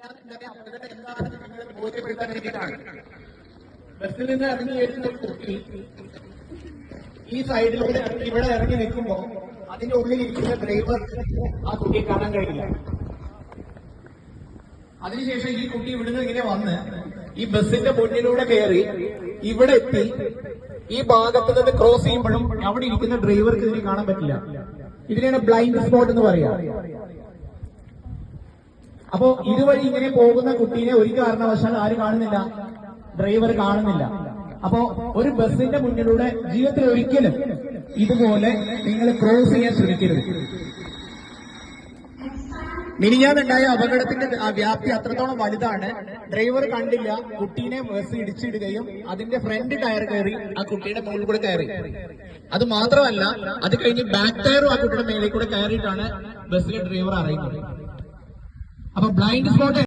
അപകടം എന്താണെന്ന് നിങ്ങളെ ബോധ്യപ്പെടുത്താൻ വേണ്ടിയിട്ടാണ്. ബസ്സിൽ നിന്ന് ഇറങ്ങി വരുന്ന കുട്ടി ഈ സൈഡിലൂടെ ഇവിടെ ഇറങ്ങി നിൽക്കുമ്പോൾ അതിന്റെ ഉള്ളിലിരിക്കുന്ന ഡ്രൈവർ ആ കുട്ടിയെ കാണാൻ കഴിയില്ല. അതിനുശേഷം ഈ കുട്ടി ഇവിടുന്ന് ഇങ്ങനെ വന്ന് ഈ ബസ്സിന്റെ മുന്നിലൂടെ കയറി ഇവിടെ എത്തി ഈ ഭാഗത്ത് നിന്ന് ക്രോസ് ചെയ്യുമ്പോഴും അവിടെ ഇരിക്കുന്ന ഡ്രൈവർക്ക് ഇതിനെ കാണാൻ പറ്റില്ല. ഇതിനെയാണ് ബ്ലൈൻഡ് സ്പോട്ട് എന്ന് പറയാ. അപ്പോ ഇതുവഴി ഇങ്ങനെ പോകുന്ന കുട്ടീനെ ഒരു കാരണവശാൽ ആര് കാണുന്നില്ല? ഡ്രൈവർ കാണുന്നില്ല. അപ്പോ ഒരു ബസ്സിന്റെ മുന്നിലൂടെ ജീവിതത്തിൽ ഒരിക്കലും ഇതുപോലെ നിങ്ങൾ ക്രോസ് ചെയ്യാൻ ശ്രമിക്കരുത്. മിനിഞ്ഞാന്നുണ്ടായ അപകടത്തിന്റെ വ്യാപ്തി അത്രത്തോളം വലുതാണ്. ഡ്രൈവർ കണ്ടില്ല, കുട്ടീനെ ബസ് ഇടിച്ചിടുകയും അതിന്റെ ഫ്രണ്ട് ടയർ കയറി ആ കുട്ടിയുടെ മുകളിൽ കൂടെ കയറി. അത് മാത്രമല്ല, അത് കഴിഞ്ഞ് ബാക്ക് ടയറും ആ കുട്ടിയുടെ മേലെ കൂടെ കയറിയിട്ടാണ് ബസ്സിലെ ഡ്രൈവർ അറിയുന്നത്. അപ്പൊ ബ്ലൈൻഡ് സ്പോട്ട്